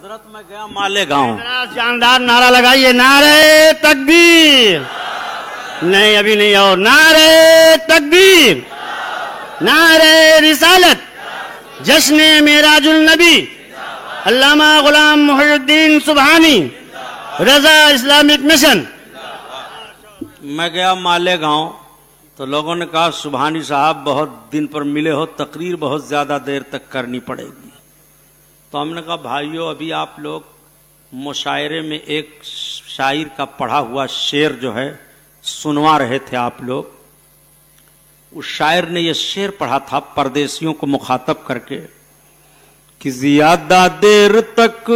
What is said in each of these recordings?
حضرت میں گیا مالیگاؤں. شاندار نعرہ لگائیے، نعرہ تکبیر. نہیں ابھی نہیں، اور نعرہ تکبیر، نعرہ رسالت، جشن معراج النبی، علامہ غلام محی الدین سبحانی، رضا اسلامک مشن. میں گیا مالیگاؤں تو لوگوں نے کہا سبحانی صاحب بہت دن پر ملے ہو، تقریر بہت زیادہ دیر تک کرنی پڑے گی. تو ہم نے کہا بھائیو ابھی آپ لوگ مشاعرے میں ایک شاعر کا پڑھا ہوا شعر جو ہے سنوا رہے تھے آپ لوگ. اس شاعر نے یہ شعر پڑھا تھا پردیسیوں کو مخاطب کر کے کہ زیادہ دیر تک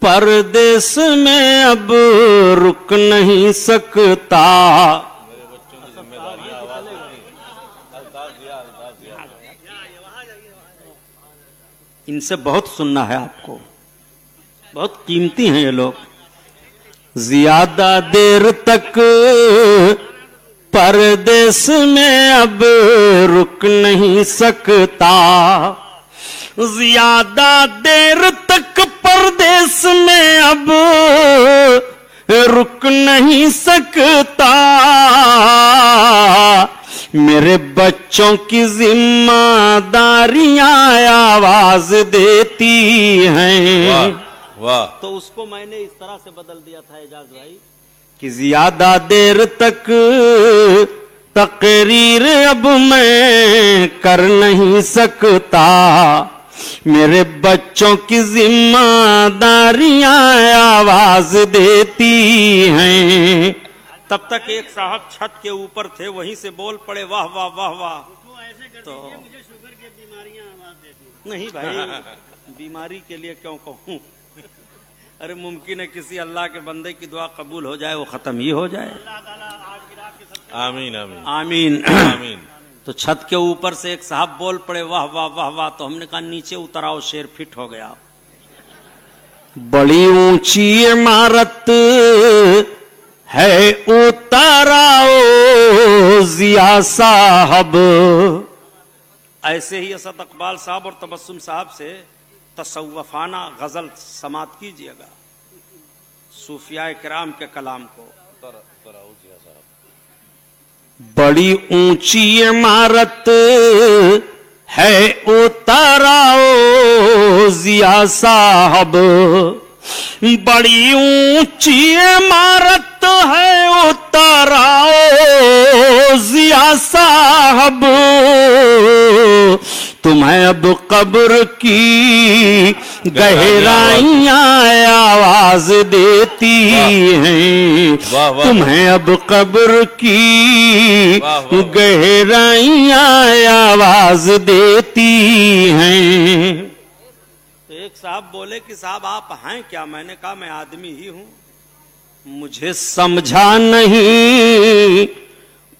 پردیس میں اب رک نہیں سکتا. ان سے بہت سننا ہے آپ کو، بہت قیمتی ہیں یہ لوگ. زیادہ دیر تک پردیس میں اب رک نہیں سکتا، زیادہ دیر تک پردیس میں اب رک نہیں سکتا. میرے بچوں کی ذمہ داریاں آواز دیتی ہیں. واہ. تو اس کو میں نے اس طرح سے بدل دیا تھا اعجاز بھائی کہ زیادہ دیر تک تقریر اب میں کر نہیں سکتا، میرے بچوں کی ذمہ داریاں آواز دیتی ہیں. تب تک ایک صاحب چھت کے اوپر تھے، وہیں سے بول پڑے واہ واہ واہ واہ. تو نہیں بھائی بیماری کے لیے کیوں کہوں، ارے ممکن ہے کسی اللہ کے بندے کی دعا قبول ہو جائے، وہ ختم ہی ہو جائے. آمین آمین آمین آمین. تو چھت کے اوپر سے ایک صاحب بول پڑے واہ واہ واہ واہ. تو ہم نے کہا نیچے اتراؤ، شیر فٹ ہو گیا. بڑی اونچی عمارت ہے اتراؤ ضیاء صاحب. ایسے ہی اسد اقبال صاحب اور تبسم صاحب سے تصوفانہ غزل سماعت کیجیے گا صوفیاء کرام کے کلام کو. بڑی اونچی عمارت ہے اتراؤ ضیاء صاحب، بڑی اونچی عمارت ہے اتراؤ ضیاء صاحب. تمہیں اب قبر کی گہرائیاں آواز دیتی ہیں، تمہیں اب قبر کی گہرائیاں آواز دیتی ہیں. ایک صاحب بولے کہ صاحب آپ ہیں کیا؟ میں نے کہا میں آدمی ہی ہوں. مجھے سمجھا نہیں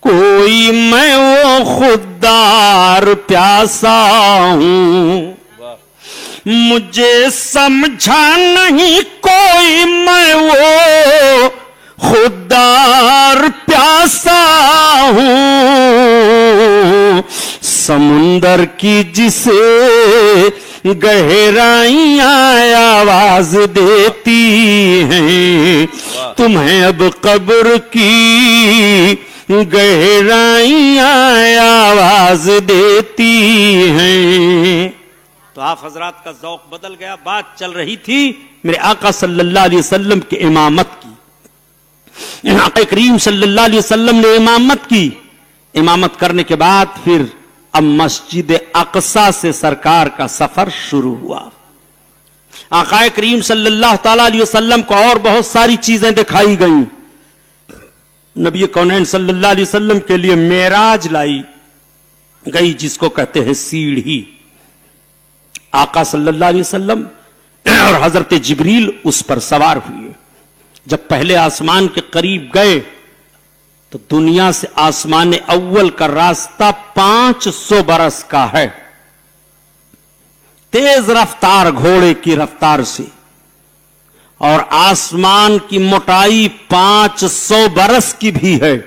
کوئی میں وہ خوددار پیاسا ہوں، مجھے سمجھا نہیں کوئی میں وہ خوددار پیاسا ہوں. سمندر کی جسے گہرائیاں آواز دیتی ہیں، تمہیں اب قبر کی گہرائیاں آواز دیتی ہیں. تو آپ حضرات کا ذوق بدل گیا. بات چل رہی تھی میرے آقا صلی اللہ علیہ وسلم کی امامت کی. آقا کریم صلی اللہ علیہ وسلم نے امامت کی. امامت کرنے کے بعد پھر اب مسجد اقصی سے سرکار کا سفر شروع ہوا. آقا کریم صلی اللہ تعالی علیہ وسلم کو اور بہت ساری چیزیں دکھائی گئیں. نبی کونین صلی اللہ علیہ وسلم کے لیے معراج لائی گئی جس کو کہتے ہیں سیڑھی. آقا صلی اللہ علیہ وسلم اور حضرت جبریل اس پر سوار ہوئے. جب پہلے آسمان کے قریب گئے تو دنیا سے آسمان اول کا راستہ 500 برس کا ہے، تیز رفتار گھوڑے کی رفتار سے، اور آسمان کی موٹائی 500 برس کی بھی ہے.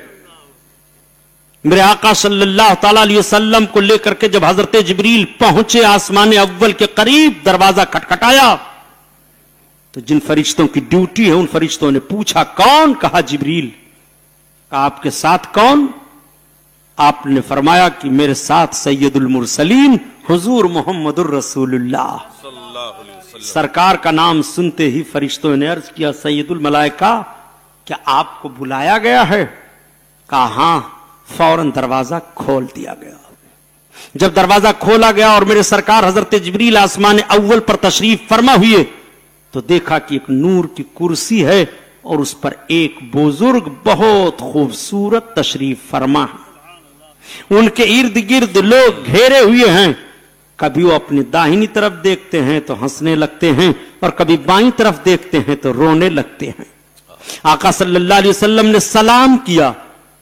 میرے آقا صلی اللہ تعالی علیہ وسلم کو لے کر کے جب حضرت جبریل پہنچے آسمان اول کے قریب، دروازہ کھٹکھٹایا تو جن فرشتوں کی ڈیوٹی ہے ان فرشتوں نے پوچھا کون؟ کہا جبریل۔ کہا آپ کے ساتھ کون؟ آپ نے فرمایا کہ میرے ساتھ سید المرسلین حضور محمد الرسول اللہ صلی اللہ علیہ وسلم۔ سرکار کا نام سنتے ہی فرشتوں نے عرض کیا سید الملائکہ کیا آپ کو بلایا گیا ہے؟ کہا ہاں۔ فوراً دروازہ کھول دیا گیا۔ جب دروازہ کھولا گیا اور میرے سرکار حضرت جبریل آسمان اول پر تشریف فرما ہوئے تو دیکھا کہ ایک نور کی کرسی ہے اور اس پر ایک بزرگ بہت خوبصورت تشریف فرما ہے۔ ان کے ارد گرد لوگ گھیرے ہوئے ہیں، کبھی وہ اپنی داہنی طرف دیکھتے ہیں تو ہنسنے لگتے ہیں اور کبھی بائیں طرف دیکھتے ہیں تو رونے لگتے ہیں۔ آقا صلی اللہ علیہ وسلم نے سلام کیا،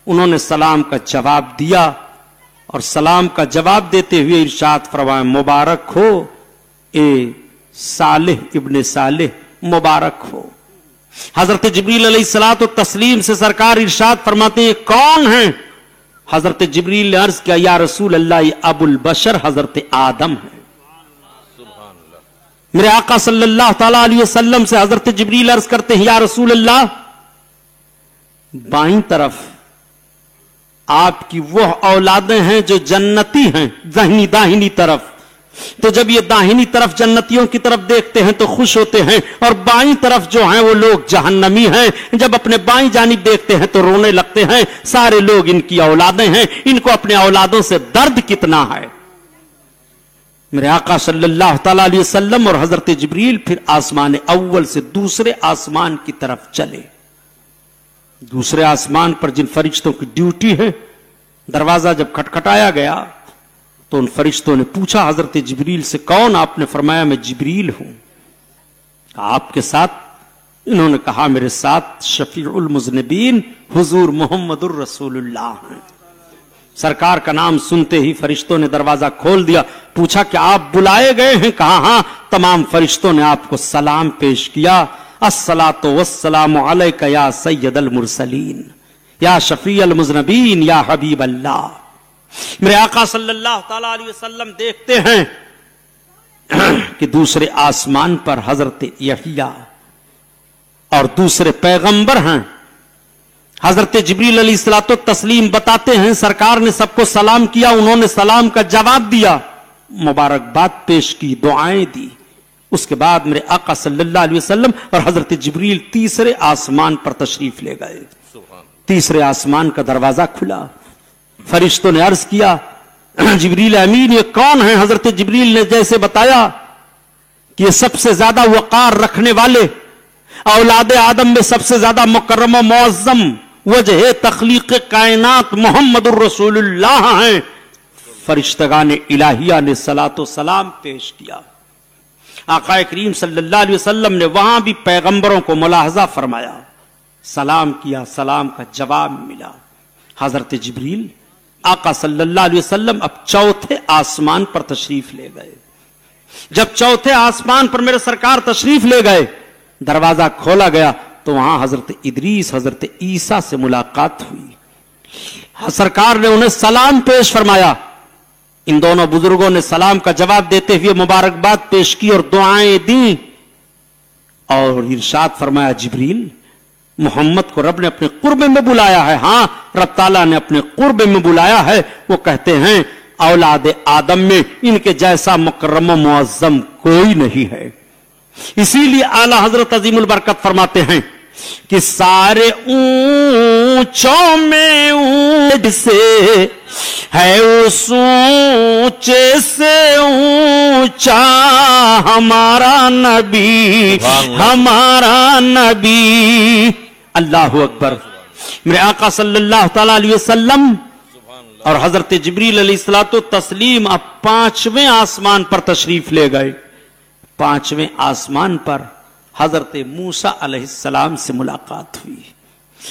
انہوں نے سلام کا جواب دیا اور سلام کا جواب دیتے ہوئے ارشاد فرمایا مبارک ہو اے صالح ابن صالح، مبارک ہو۔ حضرت جبریل علیہ الصلوۃ والتسلیم سے سرکار ارشاد فرماتے ہیں کون ہیں؟ حضرت جبریل نے عرض کیا یا رسول اللہ یہ ابو البشر حضرت آدم ہے۔ میرے آقا صلی اللہ تعالی علیہ وسلم سے حضرت جبریل عرض کرتے ہیں یا رسول اللہ بائیں طرف آپ کی وہ اولادیں ہیں جو جنتی ہیں، داہنی طرف، تو جب یہ داہنی طرف جنتیوں کی طرف دیکھتے ہیں تو خوش ہوتے ہیں، اور بائیں طرف جو ہیں وہ لوگ جہنمی ہیں، جب اپنے بائیں جانب دیکھتے ہیں تو رونے لگتے ہیں۔ سارے لوگ ان کی اولادیں ہیں، ان کو اپنے اولادوں سے درد کتنا ہے۔ میرے آقا صلی اللہ تعالی علیہ وسلم اور حضرت جبریل پھر آسمان اول سے دوسرے آسمان کی طرف چلے۔ دوسرے آسمان پر جن فرشتوں کی ڈیوٹی ہے، دروازہ جب کھٹکھٹایا گیا تو ان فرشتوں نے پوچھا حضرت جبریل سے کون؟ آپ نے فرمایا میں جبریل ہوں۔ آپ کے ساتھ؟ انہوں نے کہا میرے ساتھ شفیع المذنبین حضور محمد الرسول اللہ ہیں۔ سرکار کا نام سنتے ہی فرشتوں نے دروازہ کھول دیا، پوچھا کہ آپ بلائے گئے ہیں؟ کہا ہاں۔ تمام فرشتوں نے آپ کو سلام پیش کیا، الصلاۃ والسلام علیک یا سید المرسلین یا شفیع المذنبین یا حبیب اللہ۔ میرے آقا صلی اللہ تعالی علیہ وسلم دیکھتے ہیں کہ دوسرے آسمان پر حضرت یحییٰ اور دوسرے پیغمبر ہیں۔ حضرت جبریل علیہ الصلوۃ والتسلیم بتاتے ہیں سرکار نے سب کو سلام کیا، انہوں نے سلام کا جواب دیا، مبارکباد پیش کی، دعائیں دی۔ اس کے بعد میرے آقا صلی اللہ علیہ وسلم اور حضرت جبریل تیسرے آسمان پر تشریف لے گئے۔ تیسرے آسمان کا دروازہ کھلا، فرشتوں نے عرض کیا جبریل امین یہ کون ہے؟ حضرت جبریل نے جیسے بتایا کہ یہ سب سے زیادہ وقار رکھنے والے، اولاد آدم میں سب سے زیادہ مکرم و معظم وجہ تخلیق کائنات محمد الرسول اللہ ہیں۔ فرشتگان الہیہ نے صلاۃ و سلام پیش کیا۔ آقا کریم صلی اللہ علیہ وسلم نے وہاں بھی پیغمبروں کو ملاحظہ فرمایا، سلام کیا، سلام کا جواب ملا۔ حضرت جبریل آقا صلی اللہ علیہ وسلم اب چوتھے آسمان پر تشریف لے گئے۔ جب چوتھے آسمان پر میرے سرکار تشریف لے گئے، دروازہ کھولا گیا تو وہاں حضرت ادریس حضرت عیسیٰ سے ملاقات ہوئی۔ سرکار نے انہیں سلام پیش فرمایا، ان دونوں بزرگوں نے سلام کا جواب دیتے ہوئے مبارکباد پیش کی اور دعائیں دیں اور ارشاد فرمایا جبریل محمد کو رب نے اپنے قرب میں بلایا ہے۔ ہاں رب تعالیٰ نے اپنے قرب میں بلایا ہے۔ وہ کہتے ہیں اولاد آدم میں ان کے جیسا مکرم و معظم کوئی نہیں ہے۔ اسی لیے اعلیٰ حضرت عظیم البرکت فرماتے ہیں کہ سارے اونچوں میں اونچ سے ہے اس اونچے سے اونچا ہمارا نبی، ہمارا نبی۔ اللہ اکبر۔ میرے آقا صلی اللہ تعالی علیہ وسلم اور حضرت جبریل علیہ الصلوۃ والتسلیم اب پانچویں آسمان پر تشریف لے گئے۔ پانچویں آسمان پر حضرت موسیٰ علیہ السلام سے ملاقات ہوئی۔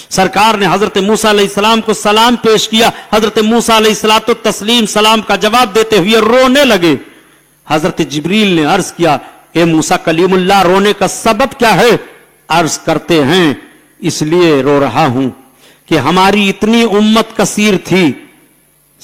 سرکار نے حضرت موسیٰ علیہ السلام کو سلام پیش کیا۔ حضرت موسیٰ علیہ الصلوۃ والتسلیم سلام کا جواب دیتے ہوئے رونے لگے۔ حضرت جبریل نے عرض کیا اے موسیٰ کلیم اللہ رونے کا سبب کیا ہے؟ عرض کرتے ہیں اس لیے رو رہا ہوں کہ ہماری اتنی امت کثیر تھی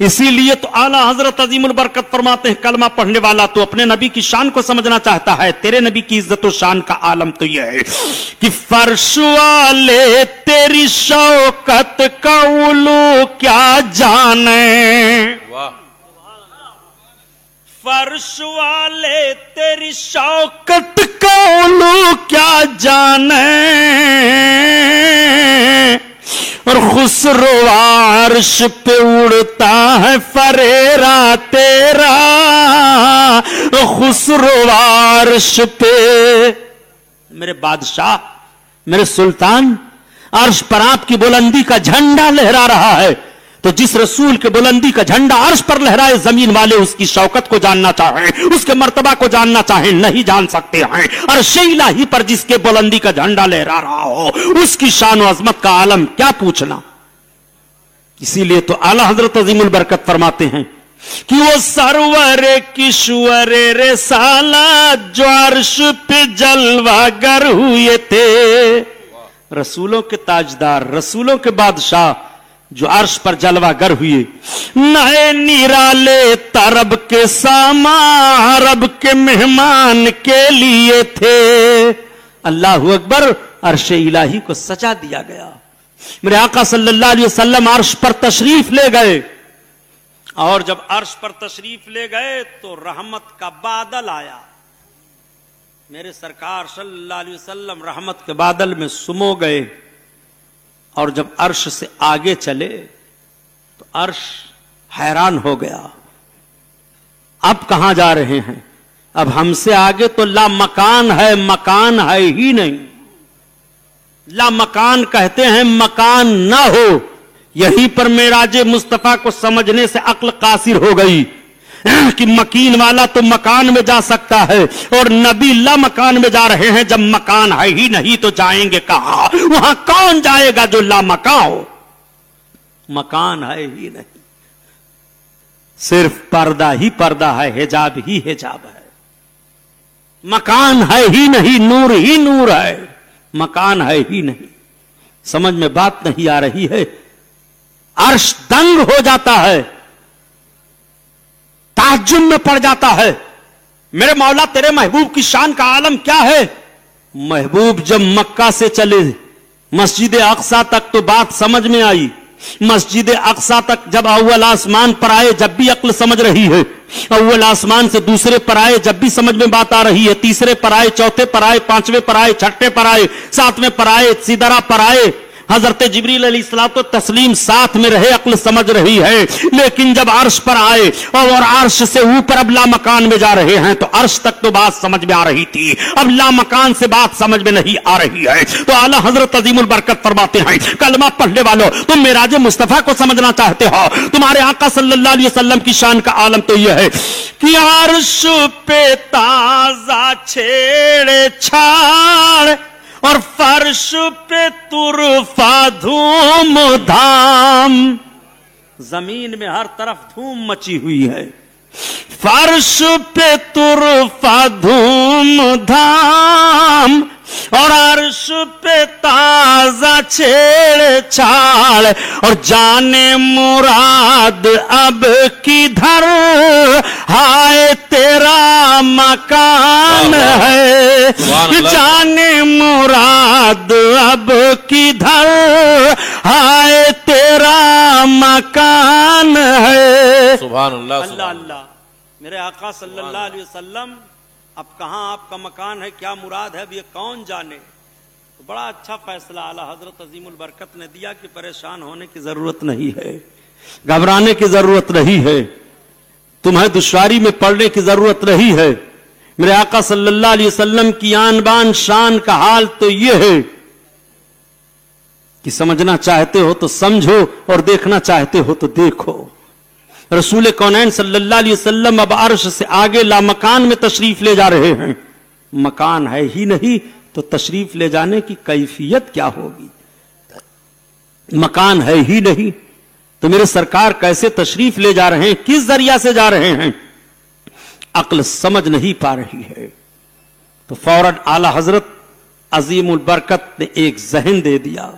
اسی لیے تو اعلیٰ حضرت عظیم البرکت فرماتے ہیں کلمہ پڑھنے والا تو اپنے نبی کی شان کو سمجھنا چاہتا ہے. تیرے نبی کی عزت و شان کا عالم تو یہ ہے کہ فرش والے تیری شوکت کا علو کیا جانے. واہ. فرش والے تیری شوکت کا علو کیا جانے اور خسرو عرش پہ اڑتا ہے فریرا تیرا. خسرو عرش پہ میرے بادشاہ میرے سلطان عرش پر آپ کی بلندی کا جھنڈا لہرا رہا ہے. تو جس رسول کے بلندی کا جھنڈا عرش پر لہرائے زمین والے اس کی شوکت کو جاننا چاہیں اس کے مرتبہ کو جاننا چاہیں نہیں جان سکتے ہیں. عرش الہی پر جس کے بلندی کا جھنڈا لہرا رہا ہو اس کی شان و عظمت کا عالم کیا پوچھنا. اسی لیے تو اعلیٰ حضرت عظیم البرکت فرماتے ہیں کہ وہ سرور کشور رسالت جو عرش پہ جلوہ گر ہوئے تھے. رسولوں کے تاجدار رسولوں کے بادشاہ جو عرش پر جلوہ گر ہوئے نئے نرالے طرب کے ساما عرب کے مہمان کے لیے تھے. اللہ اکبر. عرش الہی کو سجا دیا گیا. میرے آقا صلی اللہ علیہ وسلم عرش پر تشریف لے گئے اور جب عرش پر تشریف لے گئے تو رحمت کا بادل آیا. میرے سرکار صلی اللہ علیہ وسلم رحمت کے بادل میں سمو گئے اور جب عرش سے آگے چلے تو عرش حیران ہو گیا. اب کہاں جا رہے ہیں؟ اب ہم سے آگے تو لا مکان ہے مکان ہے ہی نہیں. لا مکان کہتے ہیں مکان نہ ہو. یہیں پر معراج مصطفیٰ کو سمجھنے سے عقل قاصر ہو گئی کہ مکین والا تو مکان میں جا سکتا ہے اور نبی لا مکان میں جا رہے ہیں. جب مکان ہے ہی نہیں تو جائیں گے کہاں؟ وہاں کون جائے گا جو لا مکان ہو؟ مکان ہے ہی نہیں. صرف پردہ ہی پردہ ہے حجاب ہی حجاب ہے. مکان ہے ہی نہیں نور ہی نور ہے. مکان ہے ہی نہیں. سمجھ میں بات نہیں آ رہی ہے. عرش دنگ ہو جاتا ہے تعجب میں پڑ جاتا ہے. میرے مولا تیرے محبوب کی شان کا عالم کیا ہے؟ محبوب جب مکہ سے چلے مسجد اقصی تک تو بات سمجھ میں آئی. مسجد اقصی تک جب اول آسمان پر آئے جب بھی عقل سمجھ رہی ہے. اول آسمان سے دوسرے پر آئے جب بھی سمجھ میں بات آ رہی ہے. تیسرے پر آئے چوتھے پر آئے پانچویں پر آئے چھٹے پر آئے ساتویں پر آئے سدرہ پر آئے. حضرت جبریل علیہ الصلوۃ والتسلیم ساتھ میں رہے عقل سمجھ رہی ہے. لیکن جب عرش پر آئے اور عرش سے اوپر اب لا مکان میں جا رہے ہیں تو عرش تک تو بات سمجھ میں آ رہی تھی. اب لا مکان سے بات سمجھ میں نہیں آ رہی ہے. تو اعلیٰ حضرت عظیم البرکت فرماتے ہیں کلمہ پڑھنے والوں تم معراج مصطفیٰ کو سمجھنا چاہتے ہو. تمہارے آقا صلی اللہ علیہ وسلم کی شان کا عالم تو یہ ہے کہ عرش پہ تازہ چھیڑے چھاڑ اور فرش پہ ترفا دھوم دھام. زمین میں ہر طرف دھوم مچی ہوئی ہے. فرش پہ ترفا دھوم دھام اور عرش پہ تازہ چھیڑ چھاڑ اور جانے مراد اب کدھر ہائے تیرا مکان ہے. جانے مراد اب کدھر ہائے تیرا مکان ہے. سبحان اللہ. اللہ اللہ. میرے آقا صلی اللہ علیہ وسلم اب کہاں آپ کا مکان ہے کیا مراد ہے اب یہ کون جانے. تو بڑا اچھا فیصلہ اعلیٰ حضرت عظیم البرکت نے دیا کہ پریشان ہونے کی ضرورت نہیں ہے گھبرانے کی ضرورت نہیں ہے تمہیں دشواری میں پڑنے کی ضرورت نہیں ہے. میرے آقا صلی اللہ علیہ وسلم کی آن بان شان کا حال تو یہ ہے کہ سمجھنا چاہتے ہو تو سمجھو اور دیکھنا چاہتے ہو تو دیکھو. رسول کونین صلی اللہ علیہ وسلم اب عرش سے آگے لا مکان میں تشریف لے جا رہے ہیں. مکان ہے ہی نہیں تو تشریف لے جانے کی کیفیت کیا ہوگی؟ مکان ہے ہی نہیں تو میرے سرکار کیسے تشریف لے جا رہے ہیں کس ذریعہ سے جا رہے ہیں؟ عقل سمجھ نہیں پا رہی ہے. تو فوراً اعلی حضرت عظیم البرکت نے ایک ذہن دے دیا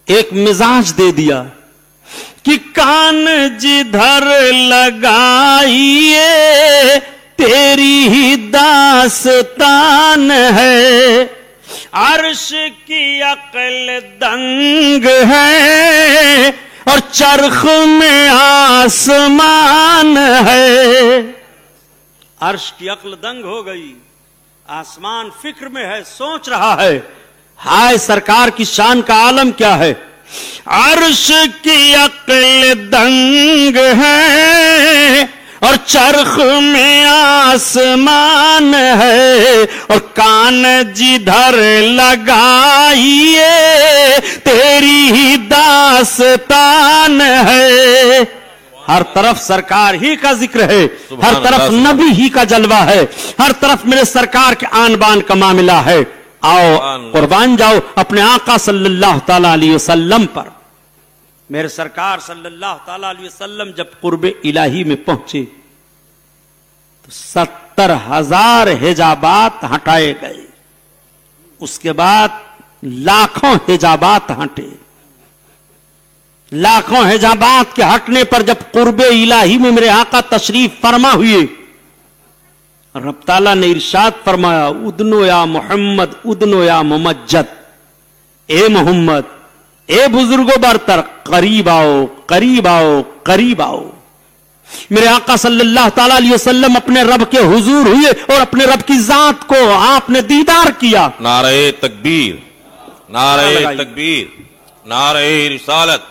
ایک مزاج دے دیا کہ کان جدھر لگائیے تیری ہی داستان ہے، عرش کی عقل دنگ ہے اور چرخ میں آسمان ہے۔ عرش کی عقل دنگ ہو گئی، آسمان فکر میں ہے، سوچ رہا ہے، ہائے سرکار کی شان کا عالم کیا ہے۔ عرش کی عقل دنگ ہے اور چرخ میں آسمان ہے، اور کان جدھر لگائیے تیری ہی داستان ہے۔ ہر طرف سرکار ہی کا ذکر ہے، ہر طرف نبی ہی کا جلوہ ہے، ہر طرف میرے سرکار کے آن بان کا معاملہ ہے۔ آؤ قربان جاؤ اپنے آقا صلی اللہ تعالی علیہ وسلم پر۔ میرے سرکار صلی اللہ تعالی علیہ وسلم جب قرب الہی میں پہنچے تو 70,000 حجابات ہٹائے گئے، اس کے بعد لاکھوں حجابات ہٹے۔ لاکھوں حجابات کے ہٹنے پر جب قرب الہی میں میرے آقا تشریف فرما ہوئے، رب تعالیٰ نے ارشاد فرمایا ادنو یا محمد ادنو یا ممجد، اے محمد اے بزرگو برتر قریب آؤ قریب آؤ قریب آؤ۔ میرے آقا صلی اللہ تعالی علیہ وسلم اپنے رب کے حضور ہوئے اور اپنے رب کی ذات کو آپ نے دیدار کیا۔ نعرہ تکبیر، نعرہ تکبیر، نعرہ رسالت،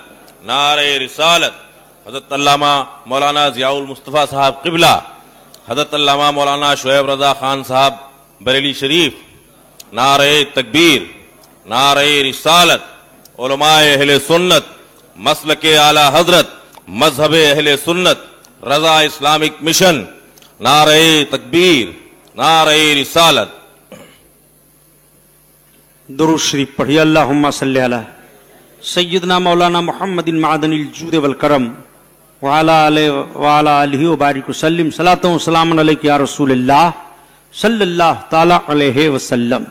نعرہ رسالت۔ حضرت علامہ مولانا ضیاء المصطفیٰ صاحب قبلہ، حضرت علامہ مولانا شعیب رضا خان صاحب بریلی شریف، نعرہ تکبیر، نعرہ رسالت۔ علماء اہل سنت، مسلک اعلی حضرت، مذہب اہل سنت، رضا اسلامک مشن، نعرہ تکبیر، نعرہ رسالت۔ درود شریف پڑھیے، اللہم صلی علی سیدنا مولانا محمد معدن الجود والکرم وعلی آلہ وبارک وسلم۔ صلاۃ و سلام علیک یا رسول اللہ صلی اللہ تعالی علیہ وسلم۔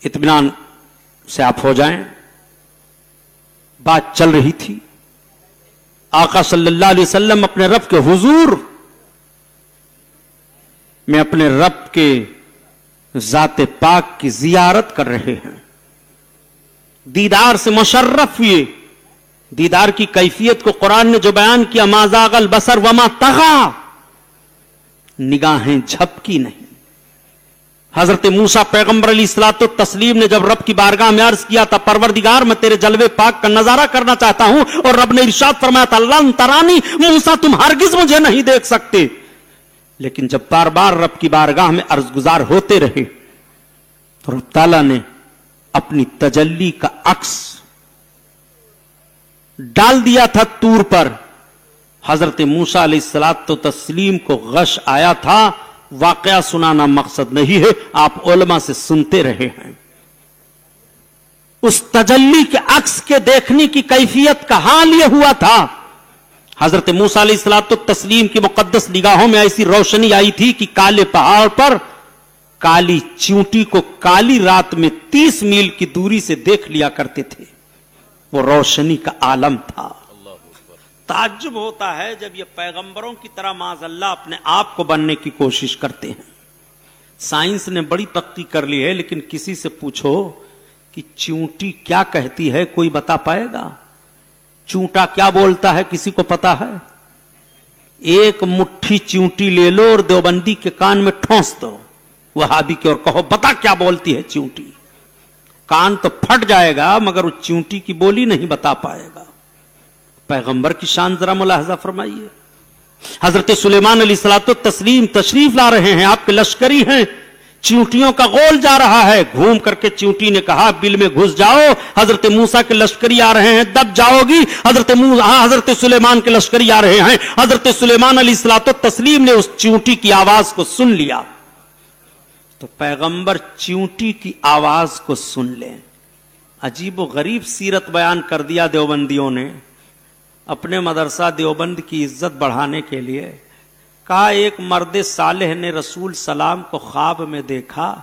اطمینان سے آپ ہو جائیں، بات چل رہی تھی، آقا صلی اللہ علیہ وسلم اپنے رب کے حضور میں اپنے رب کے ذات پاک کی زیارت کر رہے ہیں، دیدار سے مشرف ہوئے۔ دیدار کی کیفیت کو قرآن نے جو بیان کیا، ما زاغ البصر وما طغى، نگاہیں جھپکی نہیں۔ حضرت موسیٰ پیغمبر علیہ الصلوۃ والتسلیم نے جب رب کی بارگاہ میں عرض کیا تھا پروردگار میں تیرے جلوے پاک کا نظارہ کرنا چاہتا ہوں، اور رب نے ارشاد فرمایا تھا لن ترانی، موسیٰ تم ہرگز مجھے نہیں دیکھ سکتے، لیکن جب بار بار رب کی بارگاہ میں عرض گزار ہوتے رہے تو رب تعالیٰ نے اپنی تجلی کا عکس ڈال دیا تھا طور پر۔ حضرت موسیٰ علیہ الصلوۃ والتسلیم کو غش آیا تھا، واقعہ سنانا مقصد نہیں ہے، آپ علماء سے سنتے رہے ہیں۔ اس تجلی کے عکس کے دیکھنے کی کیفیت کا حال یہ ہوا تھا، حضرت موسیٰ علیہ الصلوۃ والتسلیم کی مقدس نگاہوں میں ایسی روشنی آئی تھی کہ کالے پہاڑ پر کالی چیونٹی کو کالی رات میں 30 میل کی دوری سے دیکھ لیا کرتے تھے۔ وہ روشنی کا عالم تھا۔ تعجب ہوتا ہے جب یہ پیغمبروں کی طرح معاذ اللہ اپنے آپ کو بننے کی کوشش کرتے ہیں۔ سائنس نے بڑی ترقی کر لی ہے، لیکن کسی سے پوچھو کہ چیونٹی کیا کہتی ہے، کوئی بتا پائے گا؟ چونٹا کیا بولتا ہے کسی کو پتا ہے؟ ایک مٹھی چیونٹی لے لو اور دیوبندی کے کان میں ٹھونس دو، وہابی کے، اور کہو بتا کیا بولتی ہے چیونٹی، کان تو پھٹ جائے گا مگر اس چیونٹی کی بولی نہیں بتا پائے گا۔ پیغمبر کی شان ذرا ملاحظہ فرمائیے۔ حضرت سلیمان علیہ الصلوۃ والتسلیم تشریف لا رہے ہیں، آپ کے لشکری ہیں، چیونٹیوں کا غول جا رہا ہے، گھوم کر کے چیونٹی نے کہا بل میں گھس جاؤ، حضرت موسیٰ کے لشکری آ رہے ہیں، دب جاؤ گی۔ حضرت سلیمان کے لشکری آ رہے ہیں، حضرت سلیمان علیہ الصلوۃ والتسلیم نے اس چیونٹی کی آواز کو سن لیا۔ تو پیغمبر چیونٹی کی آواز کو سن لیں، عجیب و غریب سیرت بیان کر دیا دیوبندیوں نے۔ اپنے مدرسہ دیوبند کی عزت بڑھانے کے لیے کہا ایک مرد صالح نے رسول سلام کو خواب میں دیکھا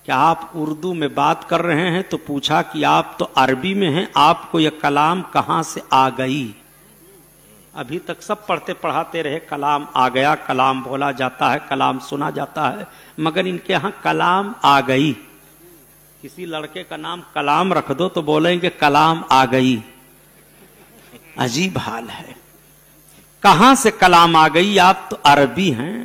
کہ آپ اردو میں بات کر رہے ہیں تو پوچھا کہ آپ تو عربی میں ہیں، آپ کو یہ کلام کہاں سے آ گئی؟ ابھی تک سب پڑھتے پڑھاتے رہے کلام آ گیا، کلام بولا جاتا ہے، کلام سنا جاتا ہے، مگر ان کے ہاں کلام آ گئی۔ کسی لڑکے کا نام کلام رکھ دو تو بولیں گے کلام آ گئی۔ عجیب حال ہے، کہاں سے کلام آ گئی؟ آپ تو عربی ہیں۔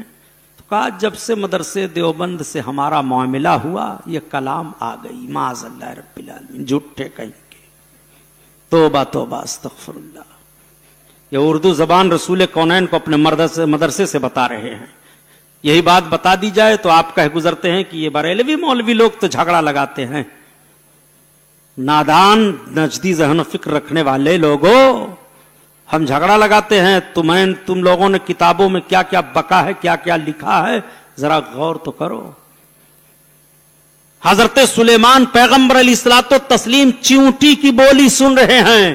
تو کہا جب سے مدرسے دیوبند سے ہمارا معاملہ ہوا یہ کلام آ گئی۔ معاذ اللہ رب العالمین، جھوٹے کہیں گے۔ توبہ توبہ استغفر اللہ۔ یہ اردو زبان رسول کونین کو اپنے مدرسے سے بتا رہے ہیں۔ یہی بات بتا دی جائے تو آپ کہہ گزرتے ہیں کہ یہ بریلوی مولوی لوگ تو جھگڑا لگاتے ہیں۔ نادان نجدی ذہن و فکر رکھنے والے لوگوں، ہم جھگڑا لگاتے ہیں، تم لوگوں نے کتابوں میں کیا کیا بکا ہے، کیا کیا لکھا ہے، ذرا غور تو کرو۔ حضرت سلیمان پیغمبر علیہ الصلوۃ والتسلیم چیونٹی کی بولی سن رہے ہیں،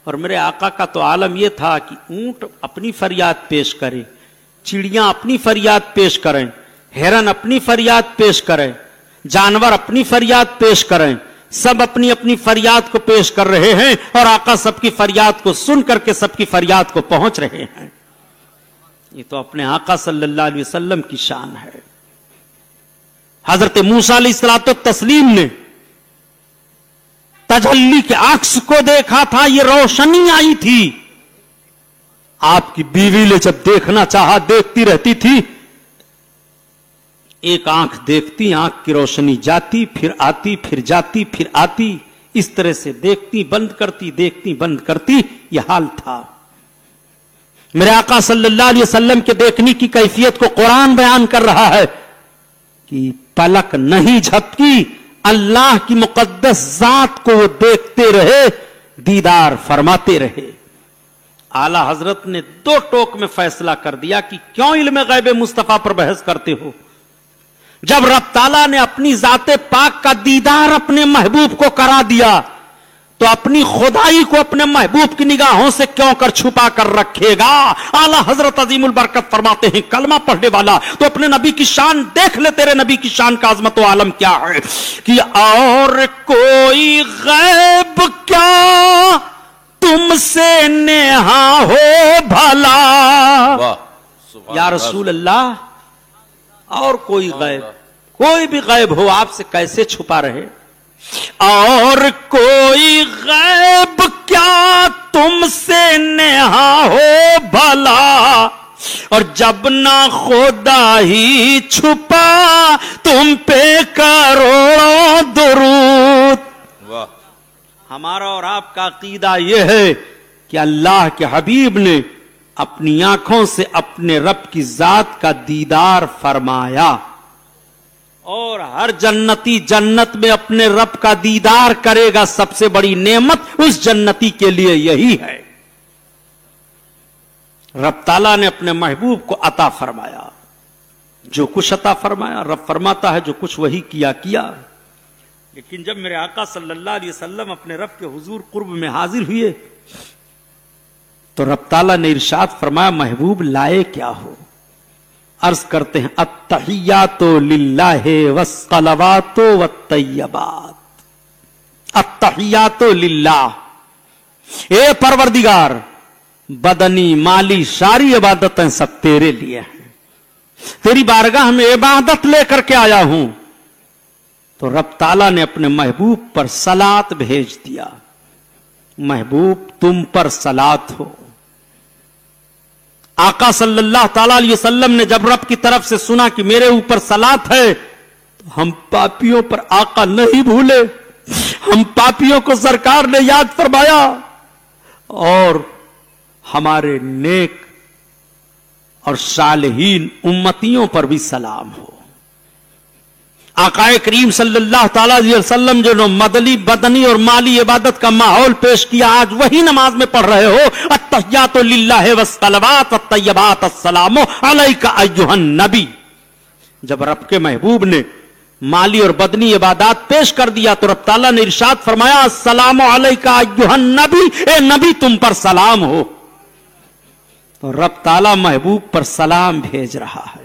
اور میرے آقا کا تو عالم یہ تھا کہ اونٹ اپنی فریاد پیش کرے، چڑیاں اپنی فریاد پیش کریں، ہرن اپنی فریاد پیش کریں، جانور اپنی فریاد پیش کریں، سب اپنی اپنی فریاد کو پیش کر رہے ہیں، اور آقا سب کی فریاد کو سن کر کے سب کی فریاد کو پہنچ رہے ہیں۔ یہ تو اپنے آقا صلی اللہ علیہ وسلم کی شان ہے۔ حضرت موسیٰ علیہ الصلوۃ والتسلیم نے تجلی کے عکس کو دیکھا تھا، یہ روشنی آئی تھی۔ آپ کی بیوی نے جب دیکھنا چاہا دیکھتی رہتی تھی، ایک آنکھ دیکھتی، آنکھ کی روشنی جاتی پھر آتی، پھر جاتی پھر آتی، اس طرح سے دیکھتی بند کرتی، دیکھتی بند کرتی، یہ حال تھا۔ میرے آقا صلی اللہ علیہ وسلم کے دیکھنے کی کیفیت کو قرآن بیان کر رہا ہے کہ پلک نہیں جھپکی، اللہ کی مقدس ذات کو وہ دیکھتے رہے، دیدار فرماتے رہے۔ اعلی حضرت نے 2 ٹوک میں فیصلہ کر دیا کہ کیوں علم غیب مصطفیٰ پر بحث کرتے ہو؟ جب رب تعالیٰ نے اپنی ذات پاک کا دیدار اپنے محبوب کو کرا دیا تو اپنی خدائی کو اپنے محبوب کی نگاہوں سے کیوں کر چھپا کر رکھے گا؟ اعلی حضرت عظیم البرکت فرماتے ہیں کلمہ پڑھنے والا تو اپنے نبی کی شان دیکھ لے، تیرے نبی کی شان کا عظمت و عالم کیا ہے کہ اور کوئی غیب کیا تم سے نیہا ہو بھلا۔ یا رسول اللہ، اور کوئی غیب، کوئی بھی غیب ہو آپ سے کیسے چھپا رہے؟ اور کوئی غیب کیا تم سے نیہا ہو بھلا، اور جب نہ خدا ہی چھپا تم پہ کروڑوں درود۔ ہمارا اور آپ کا عقیدہ یہ ہے کہ اللہ کے حبیب نے اپنی آنکھوں سے اپنے رب کی ذات کا دیدار فرمایا، اور ہر جنتی جنت میں اپنے رب کا دیدار کرے گا۔ سب سے بڑی نعمت اس جنتی کے لیے یہی ہے۔ رب تعالیٰ نے اپنے محبوب کو عطا فرمایا، جو کچھ عطا فرمایا رب فرماتا ہے جو کچھ وہی کیا کیا۔ لیکن جب میرے آقا صلی اللہ علیہ وسلم اپنے رب کے حضور قرب میں حاضر ہوئے تو رب تعالیٰ نے ارشاد فرمایا محبوب لائے کیا ہو؟ عرض کرتے ہیں التحیات للہ والصلوات والطیبات۔ التحیات للہ، اے پروردگار بدنی مالی ساری عبادتیں سب تیرے لیے ہیں، تیری بارگاہ میں عبادت لے کر کے آیا ہوں۔ تو رب تعالیٰ نے اپنے محبوب پر صلاۃ بھیج دیا، محبوب تم پر صلاۃ ہو۔ آقا صلی اللہ تعالی علیہ وسلم نے جب رب کی طرف سے سنا کہ میرے اوپر صلاۃ ہے تو ہم پاپیوں پر آقا نہیں بھولے، ہم پاپیوں کو سرکار نے یاد فرمایا، اور ہمارے نیک اور صالحین امتیوں پر بھی سلام ہو۔ آقا کریم صلی اللہ تعالی علیہ وسلم جو مدنی بدنی اور مالی عبادت کا ماحول پیش کیا، آج وہی نماز میں پڑھ رہے ہو التحیات للہ والصلوات الطیبات السلام علیک ایھا النبی۔ جب رب کے محبوب نے مالی اور بدنی عبادات پیش کر دیا تو رب تعالیٰ نے ارشاد فرمایا السلام علیک ایھا النبی، اے نبی تم پر سلام ہو۔ تو رب تعالیٰ محبوب پر سلام بھیج رہا ہے۔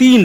3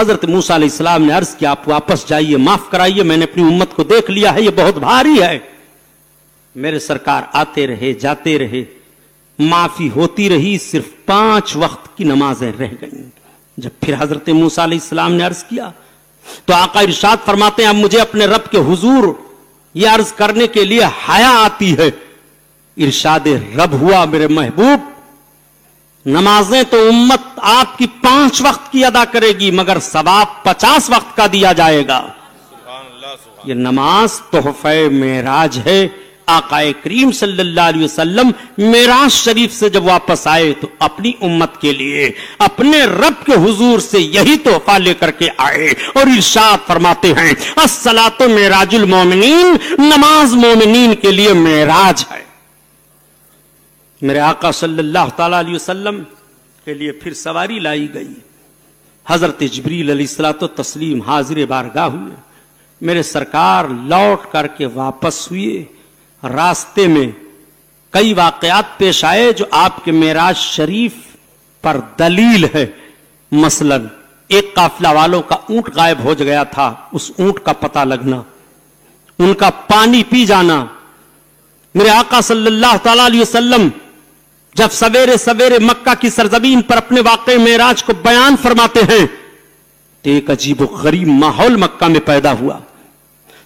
حضرت موسیٰ علیہ السلام نے عرض کیا آپ واپس جائیے، معاف کرائیے، میں نے اپنی امت کو دیکھ لیا ہے، یہ بہت بھاری ہے۔ میرے سرکار آتے رہے جاتے رہے، معافی ہوتی رہی، صرف 5 وقت کی نمازیں رہ گئیں۔ جب پھر حضرت موسیٰ علیہ السلام نے عرض کیا تو آقا ارشاد فرماتے ہیں اب مجھے اپنے رب کے حضور یہ عرض کرنے کے لیے حیا آتی ہے۔ ارشاد رب ہوا میرے محبوب، نمازیں تو امت آپ کی 5 وقت کی ادا کرے گی مگر ثواب 50 وقت کا دیا جائے گا۔ یہ نماز تحفہ معراج ہے۔ آقا کریم صلی اللہ علیہ وسلم معراج شریف سے جب واپس آئے تو اپنی امت کے لیے اپنے رب کے حضور سے یہی تحفہ لے کر کے آئے اور ارشاد فرماتے ہیں الصلاۃ معراج المومنین، نماز مومنین کے لیے معراج ہے۔ میرے آقا صلی اللہ تعالی علیہ وسلم کے لیے پھر سواری لائی گئی۔ حضرت جبریل علیہ الصلوۃ والتسلیم حاضر بارگاہ ہوئے، میرے سرکار لوٹ کر کے واپس ہوئے۔ راستے میں کئی واقعات پیش آئے جو آپ کے معراج شریف پر دلیل ہے۔ مثلا ایک قافلہ والوں کا اونٹ غائب ہو گیا تھا، اس اونٹ کا پتہ لگنا، ان کا پانی پی جانا۔ میرے آقا صلی اللہ تعالی علیہ وسلم جب سویرے سویرے مکہ کی سرزمین پر اپنے واقع معراج کو بیان فرماتے ہیں تو ایک عجیب و غریب ماحول مکہ میں پیدا ہوا۔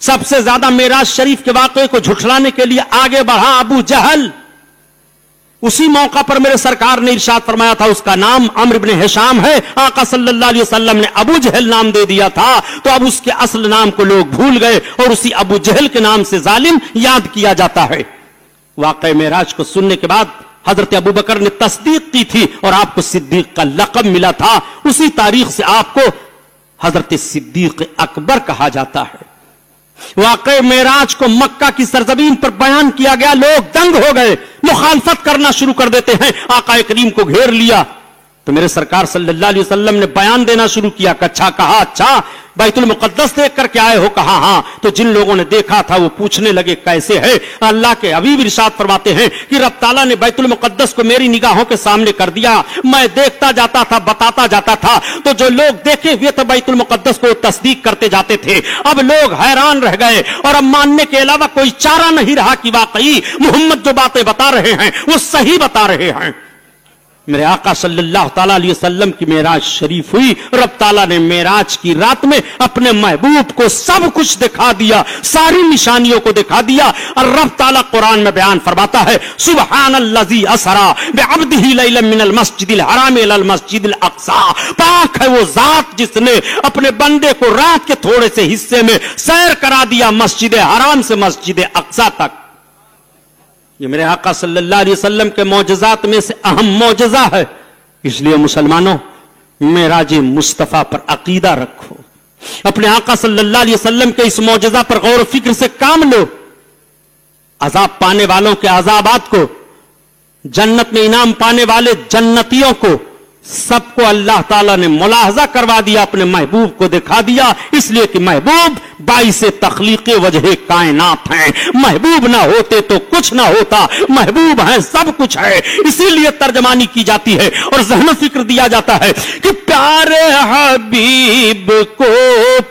سب سے زیادہ معراج شریف کے واقعے کو جھٹلانے کے لیے آگے بڑھا ابو جہل۔ اسی موقع پر میرے سرکار نے ارشاد فرمایا تھا اس کا نام عمرو بن ہشام ہے، آقا صلی اللہ علیہ وسلم نے ابو جہل نام دے دیا تھا، تو اب اس کے اصل نام کو لوگ بھول گئے اور اسی ابو جہل کے نام سے ظالم یاد کیا جاتا ہے۔ واقع معراج کو سننے کے بعد حضرت ابو بکر نے تصدیق کی تھی اور آپ کو صدیق کا لقب ملا تھا، اسی تاریخ سے آپ کو حضرت صدیق اکبر کہا جاتا ہے۔ واقع معراج کو مکہ کی سرزمین پر بیان کیا گیا، لوگ دنگ ہو گئے، مخالفت کرنا شروع کر دیتے ہیں۔ آقا کریم کو گھیر لیا تو میرے سرکار صلی اللہ علیہ وسلم نے بیان دینا شروع کیا۔ کہا اچھا بیت المقدس دیکھ کر کے آئے ہو؟ کہا ہاں۔ تو جن لوگوں نے دیکھا تھا وہ پوچھنے لگے کیسے ہے؟ اللہ کے حبیب ارشاد فرماتے ہیں کہ رب تعالیٰ نے بیت المقدس کو میری نگاہوں کے سامنے کر دیا، میں دیکھتا جاتا تھا، بتاتا جاتا تھا، تو جو لوگ دیکھے ہوئے تھے بیت المقدس کو تصدیق کرتے جاتے تھے۔ اب لوگ حیران رہ گئے اور اب ماننے کے علاوہ کوئی چارہ نہیں رہا کہ واقعی محمد جو باتیں بتا رہے ہیں وہ صحیح بتا رہے ہیں۔ میرے آقا صلی اللہ تعالیٰ علیہ وسلم کی معراج شریف ہوئی، رب تعالیٰ نے معراج کی رات میں اپنے محبوب کو سب کچھ دکھا دیا، ساری نشانیوں کو دکھا دیا، اور رب تعالیٰ قرآن میں بیان فرماتا ہے سبحان الذی اسری بعبدہ لیلا من المسجد الحرام الی المسجد الاقصی، پاک ہے وہ ذات جس نے اپنے بندے کو رات کے تھوڑے سے حصے میں سیر کرا دیا مسجد حرام سے مسجد اقصی تک۔ یہ میرے آقا صلی اللہ علیہ وسلم کے معجزات میں سے اہم معجزہ ہے، اس لیے مسلمانوں معراج مصطفیٰ پر عقیدہ رکھو، اپنے آقا صلی اللہ علیہ وسلم کے اس معجزہ پر غور و فکر سے کام لو۔ عذاب پانے والوں کے عذابات کو، جنت میں انعام پانے والے جنتیوں کو، سب کو اللہ تعالیٰ نے ملاحظہ کروا دیا، اپنے محبوب کو دکھا دیا، اس لیے کہ محبوب باعث تخلیق وجہ کائنات ہیں، محبوب نہ ہوتے تو کچھ نہ ہوتا، محبوب ہیں سب کچھ ہے، اسی لیے ترجمانی کی جاتی ہے اور ذہن و فکر دیا جاتا ہے کہ پیارے حبیب کو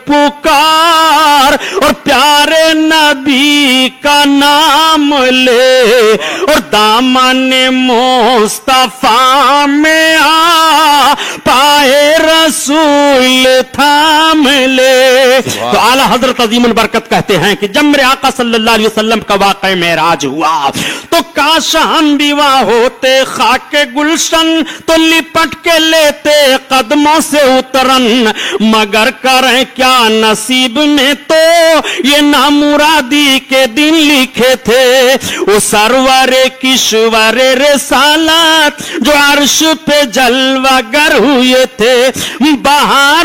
پکار اور پیارے نبی کا نام لے اور دامن مصطفیٰ میں آ پائے رسول تھام لے۔ تو اعلیٰ حضرت عظیم البرکت کہتے ہیں کہ جب میرے آقا صلی اللہ علیہ وسلم کا واقع معراج ہوا تو کاش ہم بھی وہاں ہوتے، خاک گلشن تو لپٹ کے لیتے قدموں سے اترن، مگر کریں کیا نصیب میں تو یہ نامرادی کے دن لکھے تھے۔ وہ سرور کشور رسالت جو عرش پہ جلوہ گر ہوئے تھے، بہار